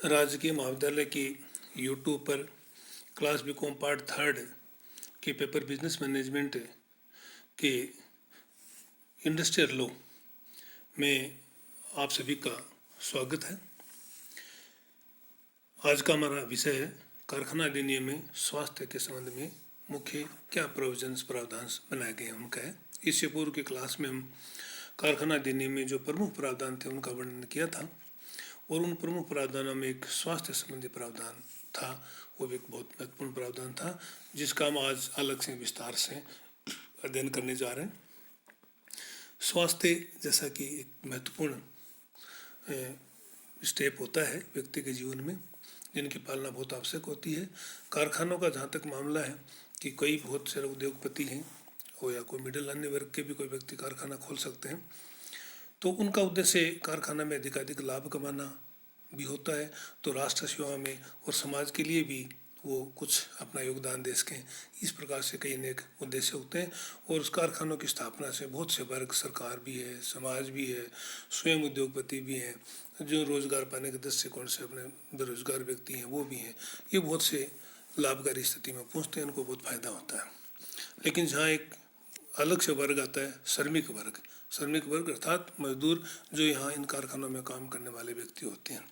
राजकीय महाविद्यालय की यूट्यूब पर क्लास बीकॉम पार्ट थर्ड के पेपर बिजनेस मैनेजमेंट के इंडस्ट्रियल लॉ में आप सभी का स्वागत है। आज का हमारा विषय है कारखाना अधिनियम में स्वास्थ्य के संबंध में मुख्य क्या प्रोविजंस प्रावधान बनाए गए हैं उनका है। इससे पूर्व की क्लास में हम कारखाना अधिनियम में जो प्रमुख प्रावधान थे उनका वर्णन किया था और उन प्रमुख प्रावधानों में एक स्वास्थ्य संबंधी प्रावधान था, वो भी एक बहुत महत्वपूर्ण प्रावधान था जिसका हम आज अलग से विस्तार से अध्ययन करने जा रहे हैं। स्वास्थ्य जैसा कि एक महत्वपूर्ण स्टेप होता है व्यक्ति के जीवन में, जिनकी पालना बहुत आवश्यक होती है। कारखानों का जहाँ तक मामला है कि कई बहुत सारे उद्योगपति हैं हो या कोई मिडिल अन्य वर्ग के भी कोई व्यक्ति कारखाना खोल सकते हैं, तो उनका उद्देश्य कारखाना में अधिकाधिक लाभ कमाना भी होता है, तो राष्ट्र सेवा में और समाज के लिए भी वो कुछ अपना योगदान दे सकें। इस प्रकार से कई अनेक उद्देश्य होते हैं और उस कारखानों की स्थापना से बहुत से वर्ग, सरकार भी है, समाज भी है, स्वयं उद्योगपति भी हैं, जो रोजगार पाने के दृष्टिकोण से अपने बेरोजगार व्यक्ति हैं वो भी हैं, ये बहुत से लाभकारी स्थिति में पहुँचते हैं, उनको बहुत फायदा होता है। लेकिन जहाँ एक अलग से वर्ग आता है श्रमिक वर्ग, श्रमिक वर्ग अर्थात मजदूर जो यहाँ इन कारखानों में काम करने वाले व्यक्ति होते हैं,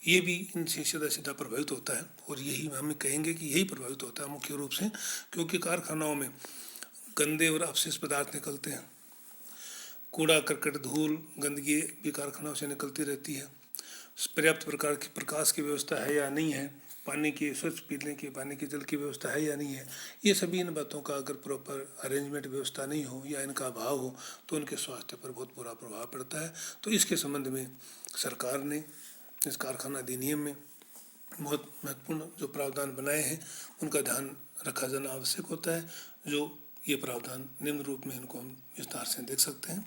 ये भी इनसे सीधा सीधा प्रभावित होता है और यही हम कहेंगे कि यही प्रभावित होता है मुख्य रूप से, क्योंकि कारखानाओं में गंदे और अवशेष पदार्थ निकलते हैं, कूड़ा करकट धूल गंदगी भी कारखानों से निकलती रहती है, पर्याप्त प्रकार की प्रकाश की व्यवस्था है या नहीं है, पानी की स्वच्छ पीने की पानी के जल की व्यवस्था है या नहीं है, ये सभी इन बातों का अगर प्रॉपर अरेंजमेंट व्यवस्था नहीं हो या इनका अभाव हो तो उनके स्वास्थ्य पर बहुत बुरा प्रभाव पड़ता है। तो इसके संबंध में सरकार ने इस कारखाना अधिनियम में बहुत महत्वपूर्ण जो प्रावधान बनाए हैं उनका ध्यान रखा जाना आवश्यक होता है। जो ये प्रावधान निम्न रूप में इनको हम विस्तार से देख सकते हैं।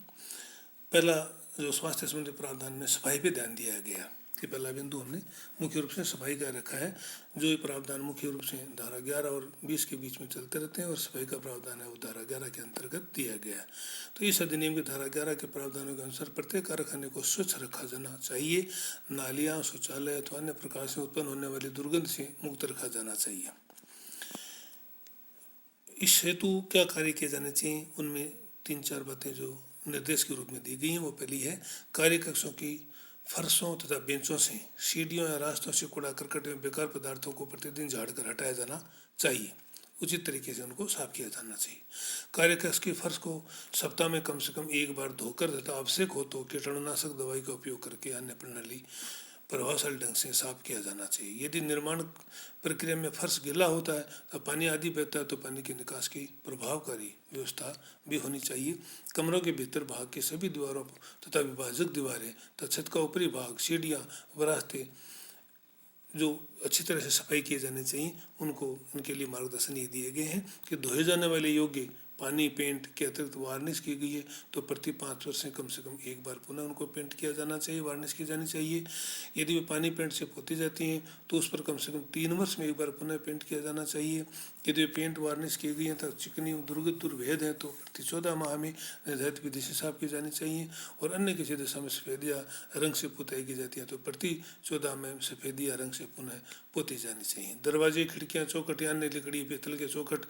पहला जो स्वास्थ्य संबंधी प्रावधान में सफाई पे ध्यान दिया गया कि पहला बिंदु हमने मुख्य रूप से सफाई का रखा है। जो ये प्रावधान मुख्य रूप से धारा 11 और 20 के बीच में चलते रहते हैं और सफाई का प्रावधान है वो धारा 11 के अंतर्गत दिया गया है। तो इस अधिनियम की धारा 11 के प्रावधानों के अनुसार प्रत्येक कारखाने को स्वच्छ रखा जाना चाहिए, नालियाँ, शौचालय अथवा अन्य प्रकार से उत्पन्न होने वाली दुर्गंध से मुक्त रखा जाना चाहिए। इस हेतु क्या कार्य किए जाने चाहिए, उनमें 3-4 बातें जो निर्देश के रूप में दी गई हैं। वो पहली है कार्य कक्षों की फर्शों तथा बेंचों से, सीढ़ियों या रास्तों से कूड़ा करकट एवं बेकार पदार्थों को प्रतिदिन झाड़कर हटाया जाना चाहिए, उचित तरीके से उनको साफ किया जाना चाहिए। कार्यकक्ष की फर्श को सप्ताह में कम से कम एक बार धोकर तथा आवश्यक हो तो कीटाणुनाशक दवाई का उपयोग करके अन्य प्रणाली प्रभावशाली ढंग से साफ किया जाना चाहिए। यदि निर्माण प्रक्रिया में फर्श गीला होता है तो पानी आदि बहता है तो पानी की निकास की प्रभावकारी व्यवस्था भी होनी चाहिए। कमरों के भीतर भाग के सभी दीवारों तथा विभाजक दीवारें तथा छत का ऊपरी भाग, सीढ़ियाँ व रास्ते जो अच्छी तरह से सफाई किए जाने चाहिए, उनको उनके लिए मार्गदर्शन ये दिए गए हैं कि धोए जाने वाले योग्य पानी पेंट के अतिरिक्त वार्निश की गई है तो प्रति 5 वर्ष से कम एक बार पुनः उनको पेंट किया जाना चाहिए, वार्निश की जानी चाहिए। यदि वे पानी पेंट से पोती जाती हैं तो उस पर कम से कम 3 वर्ष में एक बार पुनः पेंट किया जाना चाहिए। यदि वे पेंट वार्निश की गई हैं तो चिकनी दुर्भेद है तो प्रति 14 माह में निर्धारित विधि से साफ की जानी चाहिए। और अन्य किसी दिशा में सफ़ेद या रंग से पुताई की जाती है तो प्रति 14 में सफ़ेद या रंग से पुनः पोती जानी चाहिए। दरवाजे, खिड़कियाँ, चौखट या अन्य लकड़ी पीतल के चौखट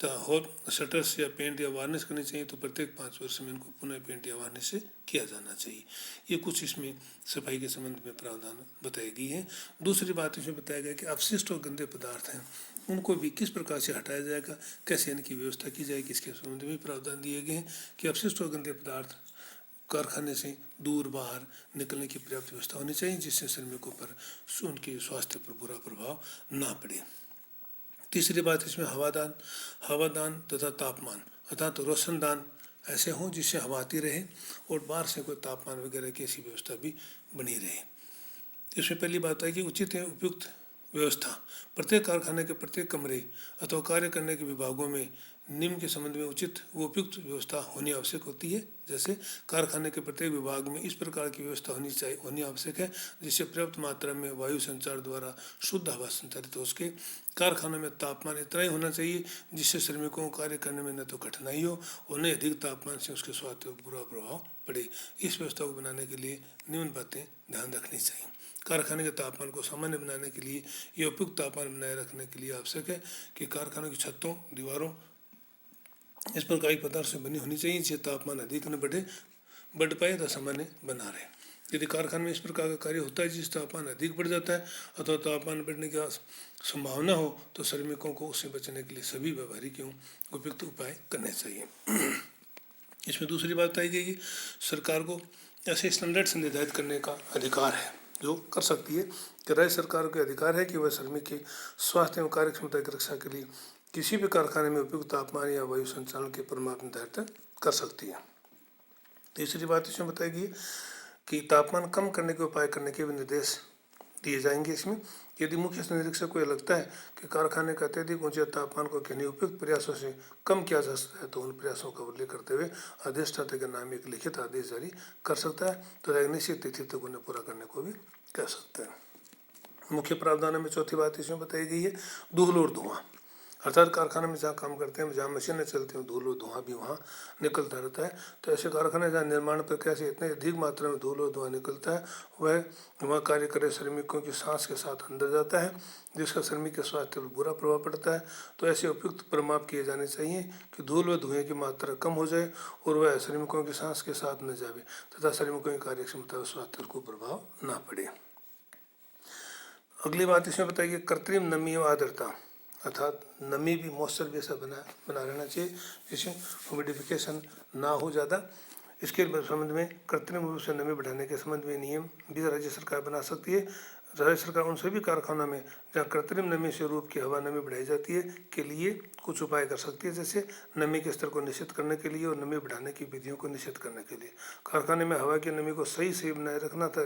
और शटर्स या पेंट या वार्निश करनी चाहिए तो प्रत्येक 5 वर्ष में इनको पुनः पेंट या वार्निश से किया जाना चाहिए। ये कुछ इसमें सफाई के संबंध में प्रावधान बताई गई है। दूसरी बात इसमें बताया गया कि अपशिष्ट और गंदे पदार्थ हैं उनको भी किस प्रकार से हटाया जाएगा, कैसे इनकी व्यवस्था की जाएगी, इसके संबंध में प्रावधान दिए गए हैं कि अपशिष्ट और गंदे पदार्थ कारखाने से दूर बाहर निकलने की पर्याप्त व्यवस्था होनी चाहिए जिससे श्रमिकों पर उनके स्वास्थ्य पर बुरा प्रभाव ना पड़े। तीसरी बात इसमें हवादान तथा तापमान अर्थात रोशनदान ऐसे हों जिससे हवा आती रहे और बाहर से कोई तापमान वगैरह की ऐसी व्यवस्था भी बनी रहे। इसमें पहली बात है कि उचित है उपयुक्त व्यवस्था प्रत्येक कारखाने के प्रत्येक कमरे अथवा कार्य करने के विभागों में निम्न के संबंध में उचित व उपयुक्त व्यवस्था होनी आवश्यक होती है। जैसे कारखाने के प्रत्येक विभाग में इस प्रकार की व्यवस्था होनी आवश्यक है जिससे पर्याप्त मात्रा में वायु संचार द्वारा शुद्ध हवा संचारित हो सके। कारखानों में तापमान इतना ही होना चाहिए जिससे श्रमिकों को कार्य करने में न तो कठिनाई हो और न अधिक तापमान से उसके स्वास्थ्य पर बुरा प्रभाव पड़े। इस व्यवस्था को बनाने के लिए निम्न बातें ध्यान रखनी चाहिए। कारखाने के तापमान को सामान्य बनाने के लिए ये उपयुक्त तापमान बनाए रखने के लिए आवश्यक है कि कारखानों की छतों, दीवारों इस प्रकार की पदार्थ से बनी होनी चाहिए जिससे तापमान अधिक न बढ़ पाए तथा सामान्य बना रहे। यदि कारखाने में इस प्रकार का कार्य होता है जिस तापमान अधिक बढ़ जाता है अथवा तापमान बढ़ने की संभावना हो तो श्रमिकों को उससे बचने के लिए सभी व्यावहारिक एवं उपयुक्त उपाय करने चाहिए। इसमें दूसरी बात आई गई कि सरकार को ऐसे स्टैंडर्ड्स निर्धारित करने का अधिकार है जो कर सकती है कि राज्य सरकार का अधिकार है कि वह श्रमिक के स्वास्थ्य एवं कार्यक्षमता की रक्षा के लिए किसी भी कारखाने में उपयुक्त तापमान या वायु संचालन के प्रमाण निर्धारित कर सकती है। तीसरी बात इसमें बताई गई कि तापमान कम करने के उपाय करने के भी निर्देश दिए जाएंगे। इसमें यदि मुख्य निरीक्षक को यह लगता है कि कारखाने का अत्यधिक ऊंचे तापमान को किन्हीं उपयुक्त प्रयासों से कम किया जा सकता है तो उन प्रयासों का उल्लेख करते हुए अधिष्ठाता के नाम एक लिखित आदेश जारी कर सकता है तो एक निश्चित तिथि तक उन्हें पूरा करने को भी कह सकते हैं। मुख्य प्रावधानों में चौथी बात इसमें बताई गई है धूल और धुआं, अर्थात कारखाने में जहाँ काम करते हैं जहाँ मशीनें चलती हैं धूल और धुआं भी वहाँ निकलता रहता है। तो ऐसे कारखाने जहाँ निर्माण प्रक्रिया से इतने अधिक मात्रा में धूल और धुआं निकलता है वह वहाँ कार्य करे श्रमिकों की सांस के साथ अंदर जाता है जिसका श्रमिक के स्वास्थ्य पर बुरा प्रभाव पड़ता है। तो ऐसे उपयुक्त प्रमाप किए जाने चाहिए कि धूल व धुएँ की मात्रा कम हो जाए और वह श्रमिकों की सांस के साथ न जाए तथा श्रमिकों की कार्यक्षमता व स्वास्थ्य को प्रभाव न पड़े। अगली बात इसमें बताइए कृत्रिम नमी व आर्द्रता, अर्थात नमी भी मॉइस्चर भी ऐसा बना रहना चाहिए जिससे ह्यूमिडिफिकेशन ना हो ज़्यादा। इसके संबंध में कृत्रिम रूप से नमी बढ़ाने के संबंध में नियम भी राज्य सरकार बना सकती है। राज्य सरकार उन सभी कारखानों में जहाँ कृत्रिम नमी से रूप की हवा नमी बढ़ाई जाती है के लिए कुछ उपाय कर सकती है, जैसे नमी के स्तर को निश्चित करने के लिए और नमी बढ़ाने की विधियों को निश्चित करने के लिए, कारखाने में हवा की नमी को सही बनाए रखना था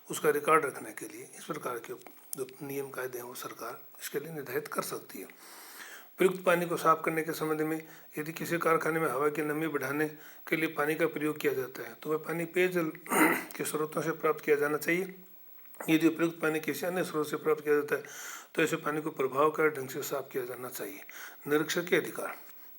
उसका रिकॉर्ड रखने के लिए इस प्रकार के जो नियम कायदे हैं वो सरकार इसके लिए निर्धारित कर सकती है। प्रयुक्त पानी को साफ करने के संबंध में यदि किसी कारखाने में हवा की नमी बढ़ाने के लिए पानी का प्रयोग किया जाता है तो वह पानी पेयजल के स्रोतों से प्राप्त किया जाना चाहिए। यदि प्रयुक्त पानी किसी अन्य स्रोत से प्राप्त किया जाता है तो ऐसे पानी को प्रभावकारी ढंग से साफ किया जाना चाहिए। निरीक्षक के अधिकार,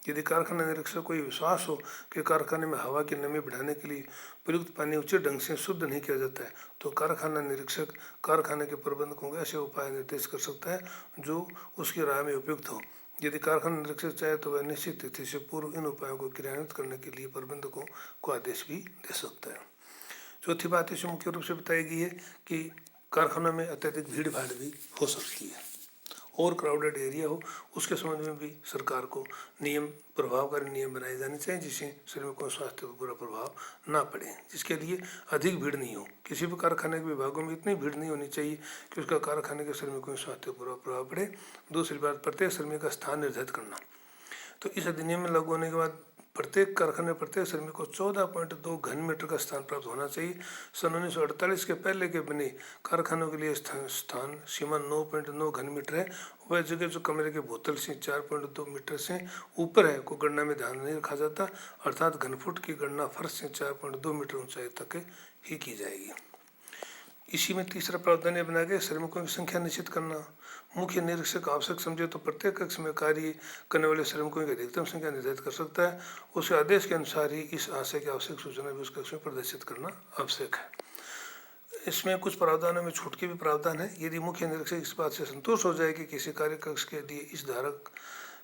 यदि कारखाना निरीक्षक को विश्वास हो कि कारखाने में हवा की नमी बढ़ाने के लिए प्रयुक्त पानी उचित ढंग से शुद्ध नहीं किया जाता है तो कारखाना निरीक्षक कारखाने के प्रबंधकों को ऐसे उपाय निर्देश कर सकता है जो उसकी राय में उपयुक्त हो। यदि कारखाना निरीक्षक चाहे तो वह निश्चित तिथि से पूर्व इन उपायों को क्रियान्वित करने के लिए प्रबंधकों को आदेश भी दे सकता है। चौथी बात इसमें मुख्य रूप से बताई गई है कि कारखानों में अत्यधिक भीड़ भाड़ भी हो सकती है और क्राउडेड एरिया हो उसके संबंध में भी सरकार को प्रभावकारी नियम बनाए जाने चाहिए जिससे श्रमिकों स्वास्थ्य पर बुरा प्रभाव ना पड़े, जिसके लिए अधिक भीड़ नहीं हो। किसी भी कारखाने के विभागों में इतनी भीड़ नहीं होनी चाहिए कि उसका कारखाने के श्रमिकों के स्वास्थ्य पर बुरा प्रभाव पड़े। दूसरी बात प्रत्येक श्रमिक का स्थान निर्धारित करना, तो इस अधिनियम में लागू होने के बाद प्रत्येक कारखाने प्रत्येक श्रमिक को 14.2 घन मीटर का स्थान प्राप्त होना चाहिए। सन 1948 के पहले के बने कारखानों के लिए स्थान सीमा 9.9 घन मीटर है। वह जगह जो कमरे के बोतल से 4.2 मीटर से ऊपर है को गणना में ध्यान नहीं रखा जाता, अर्थात घनफुट की गणना फर्श से 4.2 मीटर ऊंचाई तक ही की जाएगी। इसी में तीसरा प्रावधान यह बनाया गया श्रमिकों की संख्या निश्चित करना। मुख्य निरीक्षक आवश्यक समझे तो प्रत्येक कक्ष में कार्य करने वाले श्रमिकों की अधिकतम संख्या निर्धारित कर सकता है। उसके आदेश के अनुसार ही इस आशय की आवश्यक सूचना भी उस कक्ष में प्रदर्शित करना आवश्यक है। इसमें कुछ प्रावधानों में छूट के भी प्रावधान है। यदि मुख्य निरीक्षक इस बात से संतुष्ट हो जाए कि किसी कार्य कक्ष के लिए इस धारक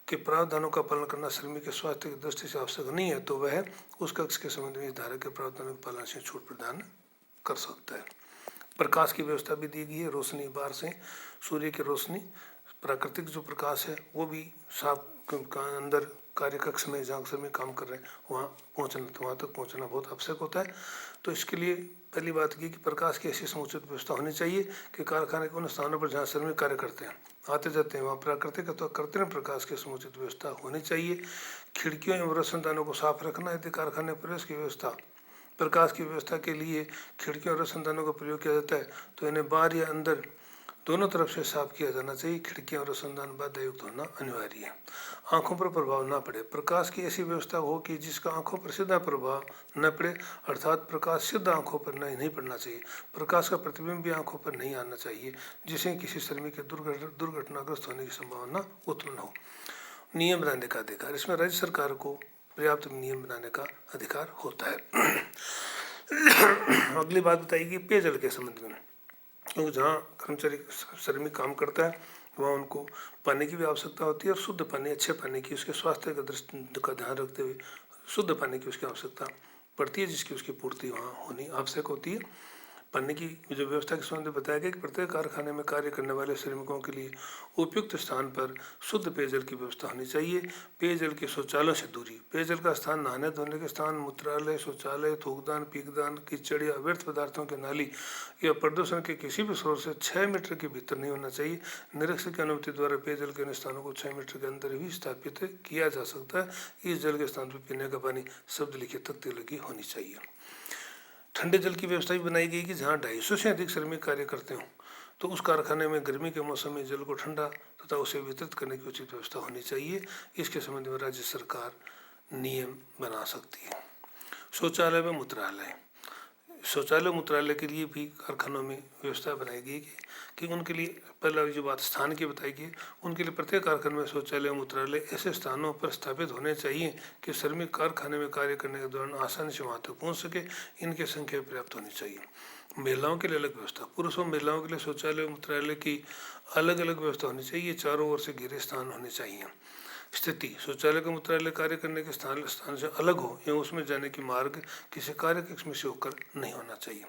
के प्रावधानों का पालन करना श्रमिक के स्वास्थ्य की दृष्टि से आवश्यक नहीं है तो वह उस कक्ष के संबंध में इस धारक के प्रावधानों के पालन से छूट प्रदान कर सकता है। प्रकाश की व्यवस्था भी दी गई है। रोशनी बाहर से सूर्य की रोशनी, प्राकृतिक जो प्रकाश है वो भी साफ अंदर कार्य कक्ष में जहाँ श्रमिक काम कर रहे हैं वहाँ तक पहुँचना बहुत आवश्यक होता है। तो इसके लिए पहली बात की कि प्रकाश की ऐसी समुचित व्यवस्था होनी चाहिए कि कारखाने के उन स्थानों पर जहाँ श्रमिक कार्य करते हैं आते जाते हैं वहाँ प्राकृतिक अथवा कृत्रिम प्रकाश की समुचित व्यवस्था होनी चाहिए। खिड़कियों एवं रोशनदानों को साफ रखना। यदि कारखाने प्रवेश की व्यवस्था प्रकाश की व्यवस्था के लिए खिड़कियों और रोशनदानों का प्रयोग किया जाता है तो इन्हें बाहर या अंदर दोनों तरफ से साफ किया जाना चाहिए। खिड़कियां और रोशनदान बाधायुक्त होना अनिवार्य है। आंखों पर प्रभाव न पड़े। प्रकाश की ऐसी व्यवस्था हो कि जिसका आंखों पर सीधा प्रभाव न पड़े, अर्थात प्रकाश सीधा आंखों पर नहीं पड़ना चाहिए। प्रकाश का प्रतिबिंब भी आंखों पर नहीं आना चाहिए जिससे किसी श्रमिक के दुर्घटनाग्रस्त होने की संभावना उत्पन्न हो। नियम बनाने का अधिकार, इसमें राज्य सरकार को पर्याप्त नियम बनाने का अधिकार होता है। अगली बात बताइए पेयजल के संबंध में। क्योंकि जहाँ कर्मचारी श्रमिक काम करता है वहाँ उनको पानी की भी आवश्यकता होती है और शुद्ध पानी, अच्छे पानी की, उसके स्वास्थ्य का दृष्टि का ध्यान रखते हुए शुद्ध पानी की उसकी आवश्यकता पड़ती है, जिसकी उसकी पूर्ति वहाँ होनी आवश्यक होती है। पानी की जो व्यवस्था के संबंध में बताया गया कि प्रत्येक कारखाने में कार्य करने वाले श्रमिकों के लिए उपयुक्त स्थान पर शुद्ध पेयजल की व्यवस्था होनी चाहिए। पेयजल के शौचालयों से दूरी, पेयजल का स्थान नहाने धोने के स्थान, मूत्रालय, शौचालय, थूकदान, पीकदान, कीचड़ या व्यर्थ पदार्थों के नाली या प्रदूषण के किसी भी स्रोत से 6 मीटर के भीतर नहीं होना चाहिए। निरीक्षक की अनुमति द्वारा पेयजल के इन स्थानों को 6 मीटर के अंदर ही स्थापित किया जा सकता है। इस जल के स्थान पर पीने का पानी शब्द लिखित तख्ती लगी होनी चाहिए। ठंडे जल की व्यवस्था भी बनाई गई कि जहाँ 250 से अधिक श्रमिक कार्य करते हों तो उस कारखाने में गर्मी के मौसम में जल को ठंडा तथा उसे वितरित करने की उचित व्यवस्था होनी चाहिए। इसके संबंध में राज्य सरकार नियम बना सकती है। शौचालय व मूत्रालय, शौचालय मूत्रालय के लिए भी कारखानों में व्यवस्था बनाई गई कि उनके लिए, पहला जो बात स्थान की बताई गई, उनके लिए प्रत्येक कारखाने में शौचालय मूत्रालय ऐसे स्थानों पर स्थापित होने चाहिए कि श्रमिक कारखाने में कार्य करने के दौरान आसानी से वहाँ तक पहुँच सके। इनकी संख्या पर्याप्त होनी चाहिए। महिलाओं के लिए अलग व्यवस्था, पुरुष और महिलाओं के लिए शौचालय मूत्रालय की अलग अलग व्यवस्था होनी चाहिए। चारों ओर से घिरे स्थान होने चाहिए। स्थिति, शौचालय का मूत्रालय कार्य करने के स्थान से अलग हो एवं उसमें जाने की मार्ग किसी कार्य कक्ष में से होकर नहीं होना चाहिए।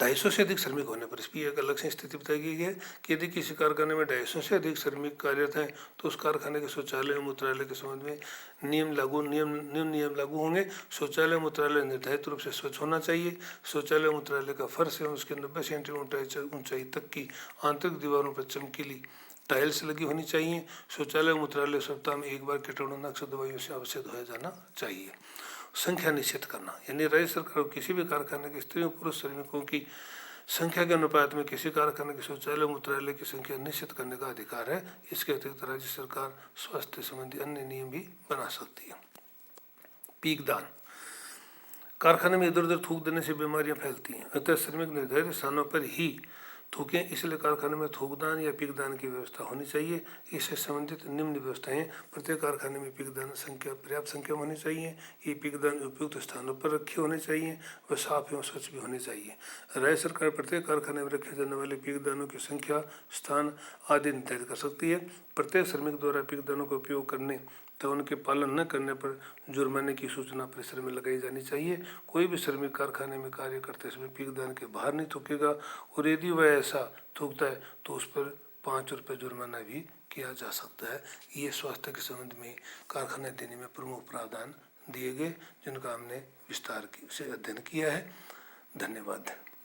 250 से अधिक श्रमिक होने पर इसकी एक अलग से स्थिति बताई गई है कि यदि किसी कारखाने में 250 से अधिक श्रमिक कार्यरत हैं तो उस कारखाने के शौचालय और मूत्रालय के संबंध में नियम लागू होंगे। शौचालय मूत्रालय निर्धारित रूप से स्वच्छ होना चाहिए। शौचालय मूत्रालय का फर्श एवं उसके 90 सेंटीमीटर ऊंचाई तक की आंतरिक दीवारों पर चमकीली टाइल्स लगी होनी चाहिए। शौचालय मूत्रालय सप्ताह में एक बार कीटाणुनाशक दवाइयों से अवश्य धोया जाना चाहिए। संख्या निश्चित करना, यानी राज्य सरकार किसी भी कारखाने के स्त्री और पुरुष श्रमिकों की संख्या के अनुपात में किसी कारखाने के शौचालय मूत्रालय की संख्या निश्चित करने का अधिकार है। इसके अतिरिक्त राज्य सरकार स्वास्थ्य संबंधी अन्य नियम भी बना सकती है। पीकदान, कारखाने में इधर उधर थूक देने से बीमारियां फैलती हैं, अतः श्रमिक निर्धारित स्थानों पर ही थूकें, इसलिए कारखाने में थूकदान या पीकदान की व्यवस्था होनी चाहिए। इससे संबंधित निम्न व्यवस्थाएं प्रत्येक कारखाने में पीकदान संख्या पर्याप्त संख्या में होनी चाहिए। ये पीकदान उपयुक्त स्थानों पर रखे होने चाहिए व साफ एवं स्वच्छ भी होने चाहिए। राज्य सरकार प्रत्येक कारखाने में रखे जाने वाले पीकदानों की संख्या, स्थान आदि निर्धारित कर सकती है। प्रत्येक श्रमिक द्वारा पीकदानों का उपयोग करने तो उनके पालन न करने पर जुर्माने की सूचना परिसर में लगाई जानी चाहिए। कोई भी श्रमिक कारखाने में कार्य करते समय पीकदान के बाहर नहीं थूकेगा और यदि वह ऐसा थूकता है तो उस पर 5 रुपये जुर्माना भी किया जा सकता है। ये स्वास्थ्य के संबंध में कारखाना अधिनियम में प्रमुख प्रावधान दिए गए जिनका हमने विस्तार से अध्ययन किया है। धन्यवाद।